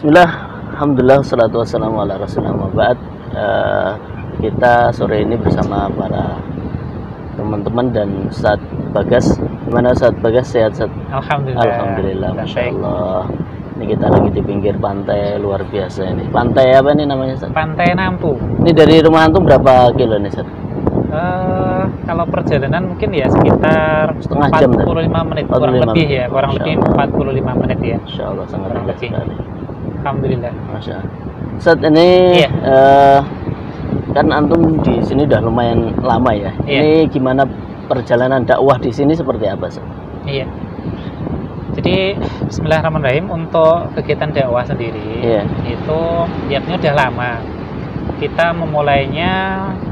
Bismillah, alhamdulillah, wassalatu wassalamu ala rasulillah wa ba'd. Kita sore ini bersama para teman-teman dan Ustadz Bagas. Gimana Ustadz Bagas, sehat Ustadz? Alhamdulillah. Alhamdulillah, Masya Allah. Ini kita lagi di pinggir pantai, luar biasa ini. Pantai apa nih namanya Ustadz? Pantai Nampu. Ini dari rumah antum berapa kilo nih Ustadz? Kalau perjalanan mungkin ya sekitar Setengah jam 45 menit, kurang lebih ya, kurang lebih 45 menit ya. Masya Allah, sangat Kurang indah lebih. sekali. Alhamdulillah. Masya Allah. Ustadz, ini Iya. kan antum di sini udah lumayan lama ya. Iya. Ini gimana perjalanan dakwah di sini seperti apa Ustadz? Iya. Jadi Bismillahirrahmanirrahim, untuk kegiatan dakwah sendiri Iya. itu niatnya udah lama. Kita memulainya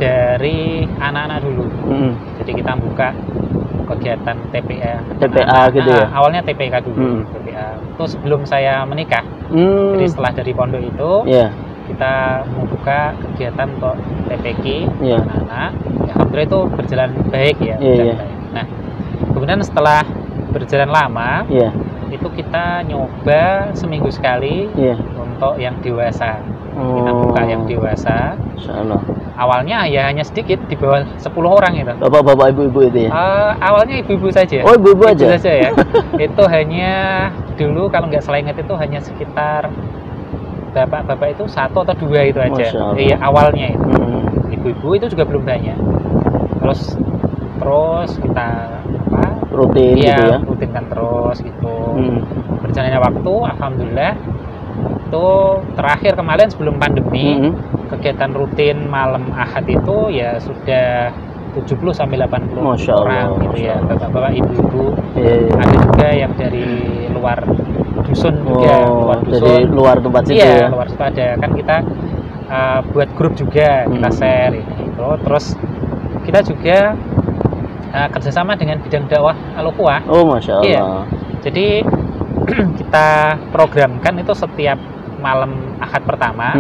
dari anak-anak dulu. Jadi kita buka kegiatan TPA. TPA gitu ya? Awalnya TPK dulu. TPA. Itu sebelum saya menikah. Jadi setelah dari pondok itu, Iya. kita membuka kegiatan untuk TPQ Iya. anak-anak. Ya, alhamdulillah itu berjalan baik ya. Iya, berjalan iya. baik. Nah, kemudian setelah berjalan lama, Iya. itu kita nyoba seminggu sekali Iya. untuk yang dewasa. Kita buka yang dewasa. Masya Allah. Awalnya ya hanya sedikit, di bawah 10 orang itu. Bapak-bapak, ibu-ibu itu ya? Awalnya ibu-ibu saja. Oh, ibu-ibu aja? saja ya. Itu hanya dulu kalau nggak salah ingat itu hanya sekitar bapak-bapak itu 1 atau 2 itu aja. Masya Allah. Iya, awalnya itu. Ibu-ibu itu juga belum banyak. Terus kita Rutin gitu ya? rutinkan terus gitu. Berjalannya waktu, alhamdulillah. Itu terakhir kemarin sebelum pandemi, kegiatan rutin malam Ahad itu ya sudah 70 sampai 80 Masya Allah, orang gitu Masya ya, Allah. bapak-bapak, ibu-ibu. Iya. Ada juga yang dari luar dusun juga, luar dusun. Jadi luar tempat situ Iya, ya? luar situ ada. Kan kita buat grup juga, kita share ini gitu. Terus kita juga kerjasama dengan bidang dakwah Al-Ukhuwah. Oh, Masya Allah. Iya. Jadi kita programkan itu setiap malam Ahad pertama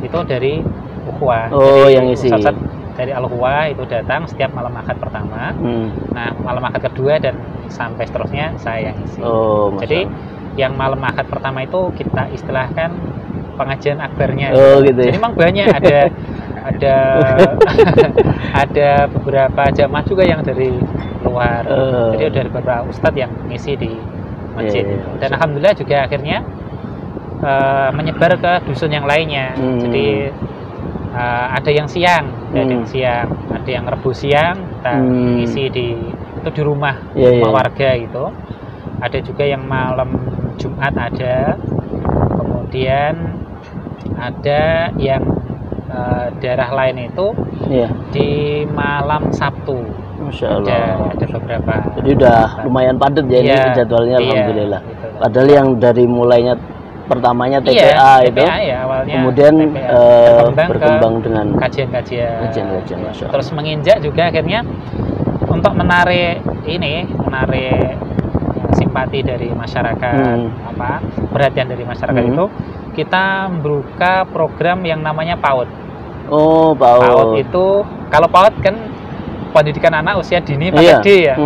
itu dari Ukhuwah. Oh, Jadi yang isi. Ustadz dari Al-Ukhuwah itu datang setiap malam Ahad pertama. Nah, malam Ahad kedua dan sampai seterusnya saya yang isi. Oh, Masya Jadi Allah. yang malam Ahad pertama itu kita istilahkan pengajian akbarnya. Oh, gitu ya? Jadi memang banyak ada ada beberapa jamaah juga yang dari luar. Jadi ada beberapa ustadz yang ngisi di masjid. Iya, iya, Dan alhamdulillah juga akhirnya menyebar ke dusun yang lainnya. Jadi ada yang siang, ada yang Rebu siang, kita ngisi itu di rumah warga gitu. Ada juga yang malam Jumat ada, kemudian ada yang daerah lain itu di malam Sabtu. Masya Allah. Ada beberapa. Jadi udah lumayan padat ya ini jadwalnya, alhamdulillah. Gitu. Padahal yang dari mulainya pertamanya TPA itu, TPA ya, awalnya kemudian TPA. berkembang dengan kajian-kajian. Masya Allah. Terus menginjak juga akhirnya untuk menarik simpati dari masyarakat, perhatian dari masyarakat itu, kita membuka program yang namanya PAUD. Oh, PAUD. PAUD itu, kalau PAUD kan pendidikan anak usia dini pakai D ya.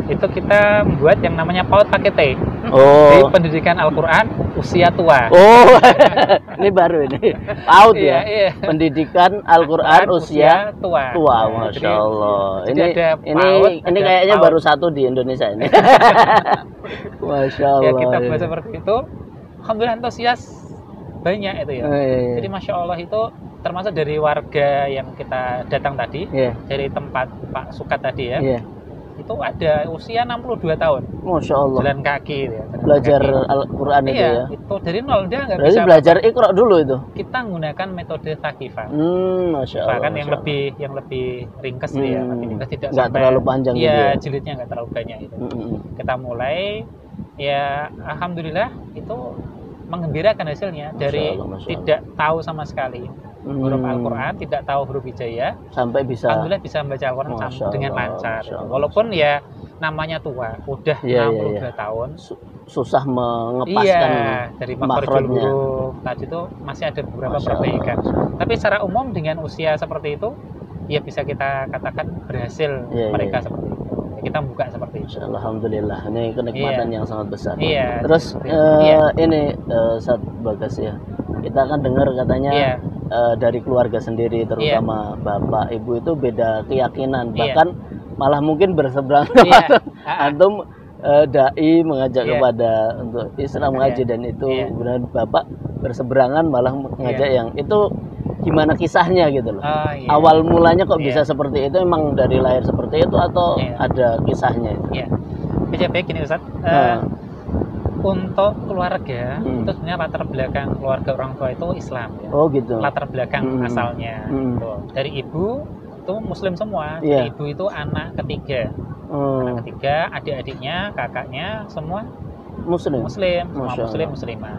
Itu kita membuat yang namanya PAUD pakai T. Jadi pendidikan Al-Quran usia tua. Oh, ini baru ini. PAUD ya. Iya. Pendidikan Al-Quran usia tua. Masya Allah. Ini kayaknya baru satu di Indonesia ini. Masya Allah. Ya, kita buat seperti itu. Alhamdulillah antusias banyak itu ya. Jadi Masya Allah itu termasuk dari warga yang kita datang tadi, dari tempat Pak Sukat tadi ya. Itu ada usia 62 tahun. Masya Allah. Jalan kaki ya. Belajar Al-Quran itu ya. Itu dari nol dia nggak bisa. Berarti belajar Iqra dulu itu. Kita menggunakan metode Thaqifah. Masya Allah. Bahkan yang lebih ringkas ya, lebih ringkas, tidak nggak sampai terlalu panjang gitu ya. Jilidnya nggak terlalu banyak itu. Kita mulai ya, alhamdulillah itu menggembirakan hasilnya. Dari Masya Allah. tidak tahu sama sekali huruf Al-Quran, tidak tahu huruf hijaiyah, sampai bisa, alhamdulillah bisa membaca Al-Quran dengan lancar. Walaupun ya namanya tua, udah 62 tahun, susah mengepaskan dari makhrajul huruf tadi itu masih ada beberapa perbaikan. Tapi secara umum dengan usia seperti itu, ya bisa kita katakan berhasil mereka seperti itu. kita buka seperti itu. Alhamdulillah, ini kenikmatan yang sangat besar. Iya. Terus ini Ustaz Bagas ya, kita kan dengar katanya dari keluarga sendiri, terutama bapak ibu itu beda keyakinan, bahkan malah mungkin berseberangan. Antum dai mengajak kepada untuk Islam ngaji dan itu kemudian bapak berseberangan malah mengajak yang itu. Gimana kisahnya gitu loh? Awal mulanya kok bisa seperti itu? Emang dari lahir seperti itu atau ada kisahnya itu? Iya. Jadi baik gini Ustaz. Untuk keluarga itu sebenarnya latar belakang keluarga orang tua itu Islam. Ya. Oh gitu. Latar belakang asalnya. Dari ibu itu Muslim semua. Dari ibu itu anak ketiga. Anak ketiga, adik-adiknya, kakaknya semua Muslim. Semua Muslim Muslimah.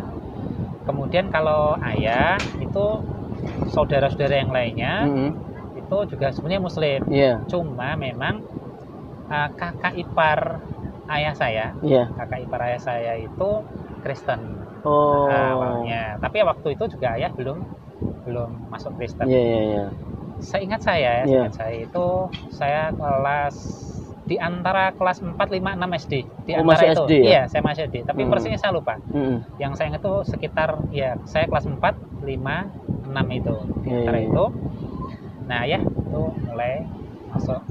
Kemudian kalau ayah itu saudara-saudara yang lainnya itu juga sebenarnya Muslim. Cuma memang kakak ipar ayah saya, kakak ipar ayah saya itu Kristen awalnya. Tapi waktu itu juga ayah belum masuk Kristen. Seingat saya itu saya kelas di antara kelas 4, 5, 6 SD. Di antara masih itu. SD, ya? Iya, saya masih SD. Tapi persisnya saya lupa. Yang saya ingat itu sekitar saya kelas 4, 5, 6 itu. Di antara itu. Nah, ya itu mulai masuk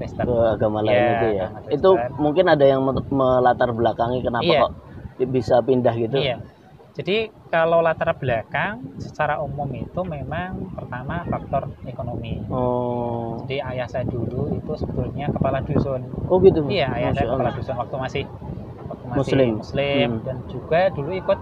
Kristen. Ke agama lain itu ya. Itu mungkin ada yang melatar belakangi kenapa kok bisa pindah gitu. Jadi kalau latar belakang secara umum itu memang pertama faktor ekonomi. Jadi ayah saya dulu itu sebetulnya kepala dusun. Oh gitu. Iya, ayah saya kepala dusun waktu masih Muslim dan juga dulu ikut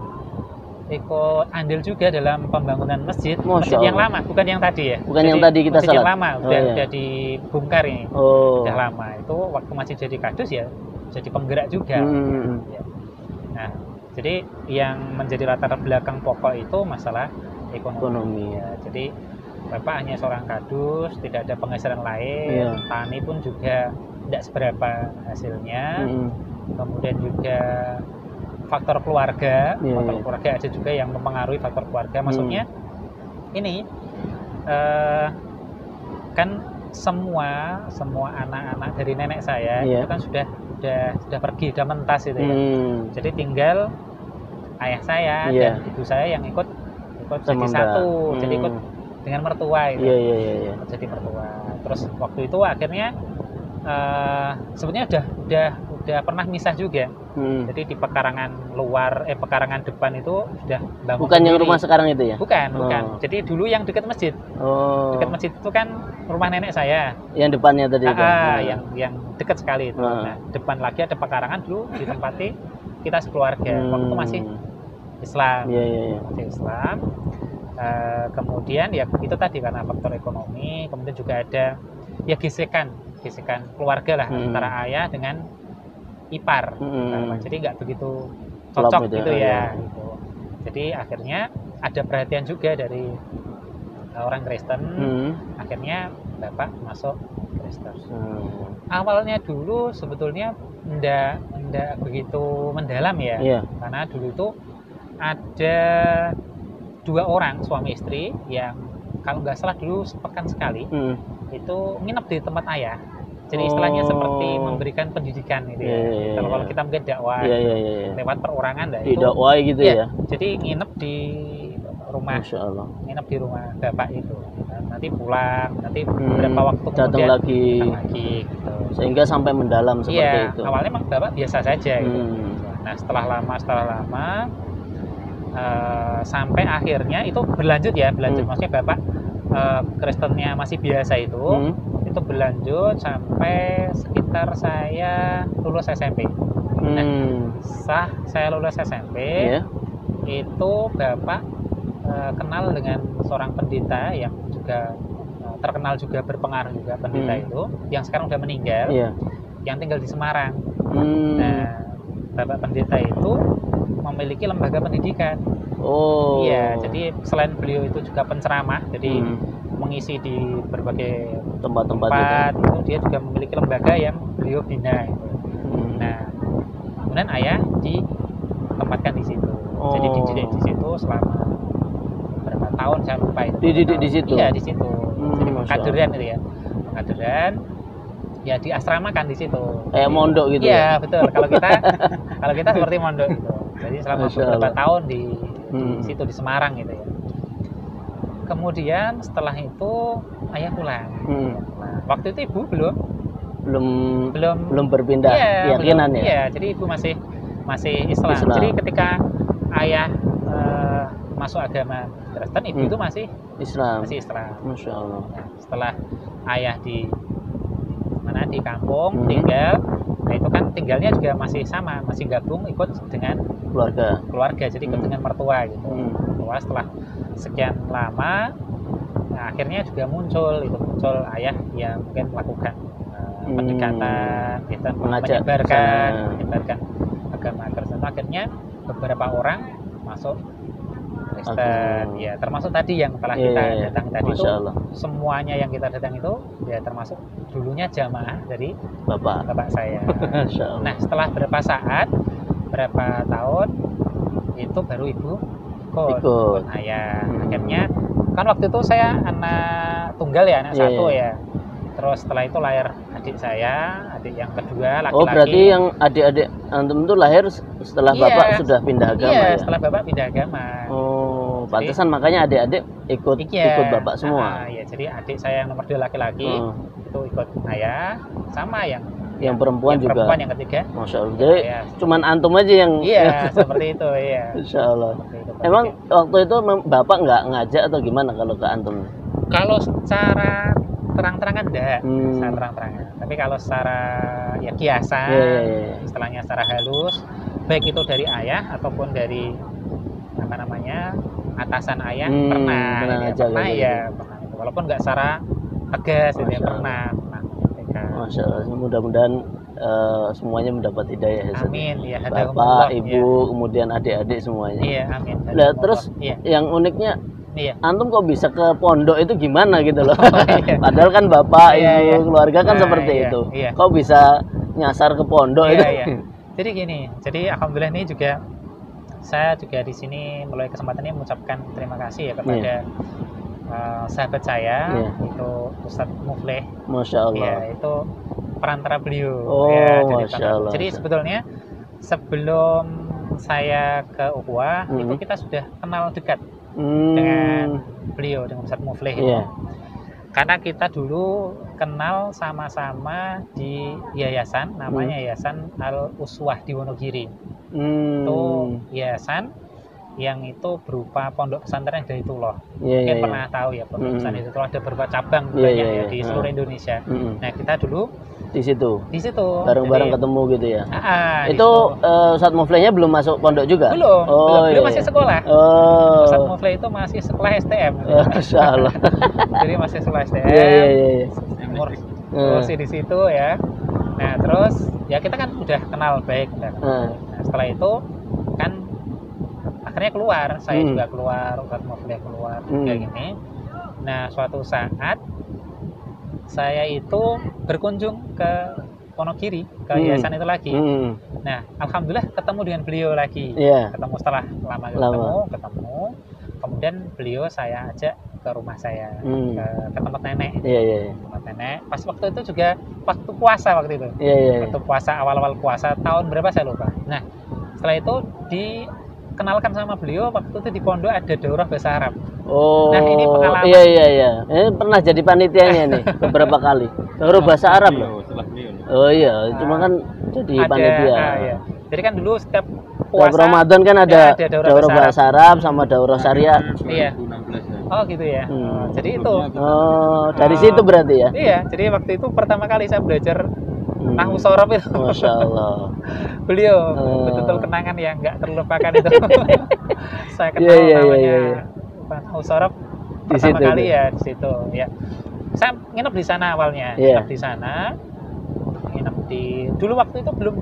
andil juga dalam pembangunan masjid yang lama, bukan yang tadi ya. Bukan yang tadi kita salat. Yang lama udah dibongkar ini. Udah lama. Itu waktu masih jadi kadus ya, jadi penggerak juga. Nah, jadi yang menjadi latar belakang pokok itu masalah ekonomi. Ya. Jadi Bapak hanya seorang kadus, tidak ada penghasilan lain, tani pun juga tidak seberapa hasilnya. Kemudian juga faktor keluarga, faktor keluarga ada juga yang mempengaruhi faktor keluarga. Maksudnya ini kan semua anak-anak dari nenek saya itu kan sudah pergi, sudah mentas itu ya. Jadi tinggal ayah saya dan ibu saya yang ikut jadi satu, jadi ikut dengan mertua itu. Jadi mertua. Terus waktu itu akhirnya sebenarnya udah pernah misah juga. Jadi di pekarangan pekarangan depan itu sudah bangun. Bukan yang rumah sekarang itu ya? Bukan. Jadi dulu yang dekat masjid. Dekat masjid itu kan rumah nenek saya. Yang depannya tadi itu. Yang dekat sekali itu. Nah, depan lagi ada pekarangan dulu ditempati kita sekeluarga. Waktu masih Islam. Masih Islam. Kemudian ya itu tadi karena faktor ekonomi, kemudian juga ada ya gesekan keluarga lah antara ayah dengan ipar. Jadi nggak begitu cocok gitu ya. Gitu. Jadi akhirnya ada perhatian juga dari orang Kristen. Akhirnya Bapak masuk Kristen. Awalnya dulu sebetulnya enggak begitu mendalam ya. Karena dulu itu ada 2 orang suami istri yang kalau nggak salah dulu sepekan sekali itu nginep di tempat ayah. Jadi istilahnya seperti memberikan pendidikan gitu ya. Kalau kita mungkin dakwah lewat perorangan itu dakwah gitu ya. Jadi nginep di rumah, nginep di rumah bapak itu. Nanti pulang, nanti beberapa waktu datang lagi gitu. Sehingga sampai mendalam seperti itu. Awalnya memang bapak biasa saja gitu. Nah setelah lama sampai akhirnya itu berlanjut. Maksudnya bapak Kristennya masih biasa itu berlanjut sampai sekitar saya lulus SMP. Nah, saya lulus SMP itu bapak kenal dengan seorang pendeta yang juga terkenal juga berpengaruh juga pendeta itu, yang sekarang udah meninggal, yang tinggal di Semarang. Nah, bapak pendeta itu memiliki lembaga pendidikan. Jadi selain beliau itu juga penceramah, jadi mengisi di berbagai tempat itu, dia juga memiliki lembaga yang beliau bina itu. Nah, kemudian ayah ditempatkan di situ. Jadi dididik di situ selama berapa tahun saya lupa itu. Dididik di situ. Iya, di situ. Jadi pengkaderan itu ya. Pengkaderan. ya di asrama kan di situ. Kayak mondok gitu Iya, betul. Kalau kita seperti mondok gitu. Jadi selama beberapa tahun di situ di Semarang gitu ya. Kemudian setelah itu ayah pulang. Nah, waktu itu ibu belum berpindah keyakinan ya. Iya, jadi ibu masih Islam. Jadi ketika ayah masuk agama Kristen, ibu itu masih Islam. Masya Allah. Nah, setelah ayah di kampung tinggal, nah itu kan tinggalnya juga masih masih gabung ikut dengan keluarga, jadi ikut dengan mertua gitu. Mertua setelah sekian lama, nah akhirnya juga muncul ayah yang mungkin melakukan pendekatan, kita menyebarkan agama Kristen. Akhirnya beberapa orang masuk Kristen, ya termasuk tadi yang telah kita datang tadi itu, semuanya yang kita datang itu ya termasuk dulunya jamaah dari bapak saya. Nah setelah berapa tahun itu baru ibu ikut ayah. Akhirnya kan waktu itu saya anak tunggal ya, anak satu ya. Terus setelah itu lahir adik yang kedua laki-laki. Oh berarti yang adik-adik antum itu lahir setelah bapak sudah pindah agama ya? Setelah bapak pindah agama. Oh pantesan makanya adik-adik ikut bapak semua. Iya, jadi adik saya yang nomor 2 laki-laki itu ikut ayah, sama yang perempuan juga. Perempuan yang ketiga. Masya Allah. Jadi cuman antum aja yang. Iya seperti itu ya. Insya Allah. Emang waktu itu bapak nggak ngajak atau gimana kalau ke antum? Kalau secara terang-terangan enggak, secara terang-terangan. Tapi kalau secara ya kiasan, istilahnya secara halus, baik itu dari ayah ataupun dari atasan ayah pernah ya. Walaupun nggak secara tegas itu ya pernah. Masya Allah. Mudah-mudahan semuanya mendapat hidayah ya. Amin ya. Bapak, ibu, kemudian adik-adik semuanya. Iya, amin. Nah, terus yang uniknya antum kok bisa ke pondok itu gimana gitu loh. Padahal kan bapak, ibu, keluarga kan seperti itu. Kok bisa nyasar ke pondok itu? Jadi gini, alhamdulillah ini juga saya juga di sini melalui kesempatan ini mengucapkan terima kasih ya kepada sahabat saya itu Ustadz Mufleh. Masya Allah. Ya, itu perantara beliau. Masya Allah. Jadi sebetulnya sebelum saya ke Ukhuwah itu kita sudah kenal dekat dengan beliau, dengan Ustadz Mufleh itu. Karena kita dulu kenal sama-sama di yayasan, namanya Yayasan Al-Uswah di Wonogiri. Itu yayasan yang itu berupa pondok pesantren Hidayatullah. Mungkin pernah tahu ya, pondok pesantren Hidayatullah ada beberapa cabang banyak di seluruh Indonesia. Nah kita dulu di situ bareng-bareng ketemu gitu ya. Itu Ustadz Muflehnya belum masuk pondok juga? Belum masih sekolah. Ustadz Mufleh itu masih sekolah STM. Masya Allah. Jadi masih sekolah STM. Kursi di situ ya. Nah terus ya kita kan udah kenal baik. Nah setelah itu kan akhirnya keluar, saya juga keluar, Ustadz Mufleh keluar juga gini. Nah suatu saat saya itu berkunjung ke Wonogiri, ke yayasan itu lagi. Nah, alhamdulillah ketemu dengan beliau lagi. Ketemu setelah lama ketemu. Kemudian beliau saya ajak ke rumah saya, ke tempat nenek. Tempat nenek. Pas waktu itu juga waktu puasa waktu itu. Waktu puasa, awal-awal puasa tahun berapa saya lupa. Nah, setelah itu dikenalkan sama beliau waktu itu di pondok ada daurah bahasa Arab. Nah ini pengalaman. Iya. Ini pernah jadi panitianya nih beberapa kali. Daurah bahasa Arab loh. Cuma kan jadi panitia. Jadi kan dulu setiap puasa Ramadan kan ada daurah bahasa Arab sama daurah syariah. Iya. Oh gitu ya. Jadi itu. Dari situ berarti ya. Iya. Jadi waktu itu pertama kali saya belajar Nahwu Shorof itu. Masya Allah. Beliau betul-betul kenangan yang nggak terlupakan itu. Saya kenal namanya Nahwu Shorof pertama kali ya di situ ya. Saya nginep di sana awalnya. Nginep di sana. Dulu waktu itu belum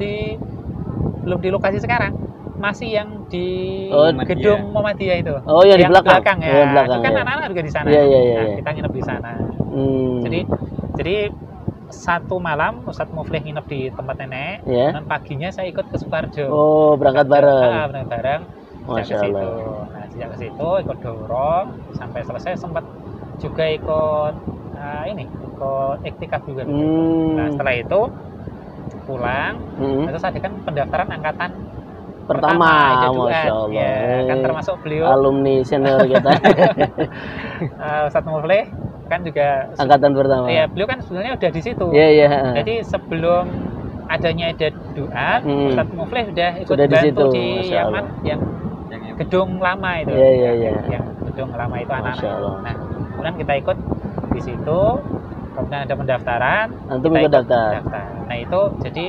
di lokasi sekarang. Masih yang di gedung Muhammadiyah itu. Yang di belakang ya. Itu kan anak-anak juga di sana. Nah, kita nginep di sana. Jadi satu malam Ustadz Mufleh nginep di tempat nenek, dan paginya saya ikut ke Sukoharjo. Berangkat bareng. Berangkat bareng. Masya Allah. Nah, sejak ke situ ikut dorong sampai selesai, sempat juga ikut ini ikut iktikaf juga gitu. Nah setelah itu pulang, terus ada kan pendaftaran angkatan pertama Masya Allah. Ya, kan termasuk beliau alumni senior kita. Ustadz Muflih kan juga angkatan pertama. Iya, beliau kan sebenarnya udah di situ. Iya, iya. Jadi sebelum adanya Ida Duat, Ustadz Muflih udah ikut sudah bantu di yang gedung lama itu. Iya, iya, iya. Yang gedung lama itu anak-anak. Nah, kemudian kita ikut di situ. Kemudian ada pendaftaran. Antum ikut daftar. Nah, itu jadi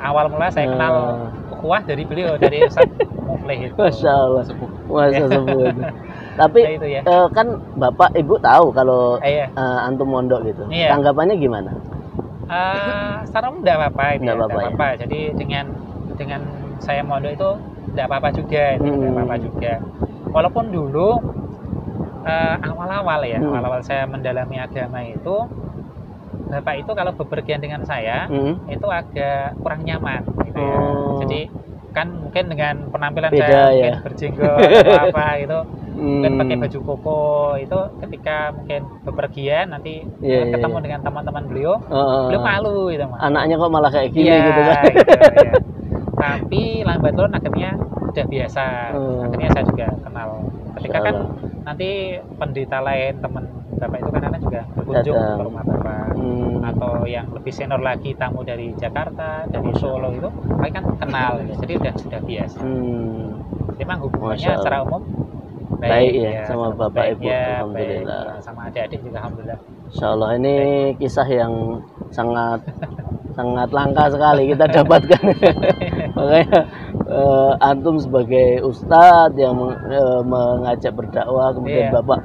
awal mula saya kenal ukhuwah dari beliau, dari Ustadz Muflih itu. Masya Allah. Masa sepuh itu. Tapi nah, itu ya. Kan Bapak Ibu tahu kalau iya. antum mondok gitu. Iya. Tanggapannya gimana? Secara enggak apa-apa itu. Enggak apa-apa. Ya. Jadi dengan saya mondok itu enggak apa-apa juga, enggak apa-apa juga. Walaupun dulu awal-awal ya, awal-awal saya mendalami agama itu Bapak itu kalau bepergian dengan saya itu agak kurang nyaman gitu ya. Jadi kan mungkin dengan penampilan beda, saya ya? mungkin berjenggot atau apa gitu, mungkin pakai baju koko itu ketika mungkin bepergian nanti ketemu dengan teman-teman beliau malu gitu Mas. Anaknya kok malah kayak gini gitu kan. Gitu, ya. Tapi lambat laun akhirnya udah biasa. Akhirnya saya juga kenal. Ketika kan nanti pendeta lain teman Bapak itu kan juga berkunjung ke rumah Bapak, atau yang lebih senior lagi tamu dari Jakarta, dari Solo itu, mereka kan kenal, jadi sudah biasa. Memang hubungannya secara umum baik ya, sama Bapak Ibu, ya, alhamdulillah. Baik, sama adik-adik juga alhamdulillah. Insya Allah ini kisah yang sangat langka sekali kita dapatkan. Makanya antum sebagai ustadz yang mengajak berdakwah, kemudian Bapak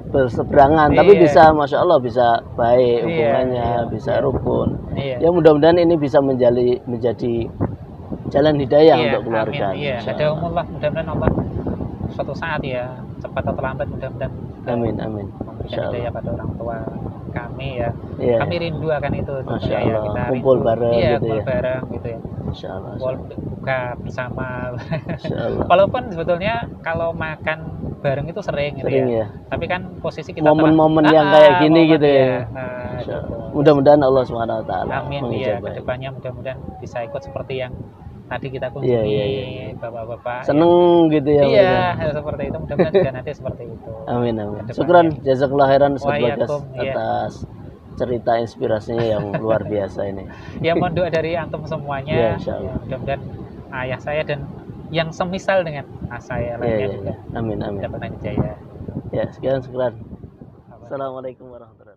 berseberangan, tapi bisa, masya Allah, bisa baik hubungannya, bisa rukun. Ya mudah-mudahan ini bisa menjadi jalan hidayah untuk keluarga. Hadahumullah, mudah-mudahan Allah suatu saat ya, cepat atau lambat mudah-mudahan. Amin. Memberikan hidayah pada orang tua kami ya. Kami rindu akan itu. Masya Allah. Ya, kita kumpul bareng gitu kumpul ya. bareng gitu ya. Masya Allah. Buka bersama. Masya Allah. Walaupun sebetulnya kalau makan bareng itu sering gitu ya. Tapi kan posisi kita momen-momen yang kayak gini gitu ya. Gitu. Mudah-mudahan Allah SWT amin ya, kedepannya mudah-mudahan bisa ikut seperti yang tadi kita kunjungi bapak-bapak. Seneng gitu ya. Iya, seperti itu, mudah-mudahan juga nanti seperti itu. Amin. Syukran, jazakallah khairan Ustaz Bagas atas cerita inspirasinya yang luar biasa ini. Ya, mohon doa dari antum semuanya. Mudah-mudahan ayah saya dan yang semisal dengan saya lainnya juga. Amin. Dapat hidayah. Ya, sekian. Assalamualaikum warahmatullahi wabarakatuh.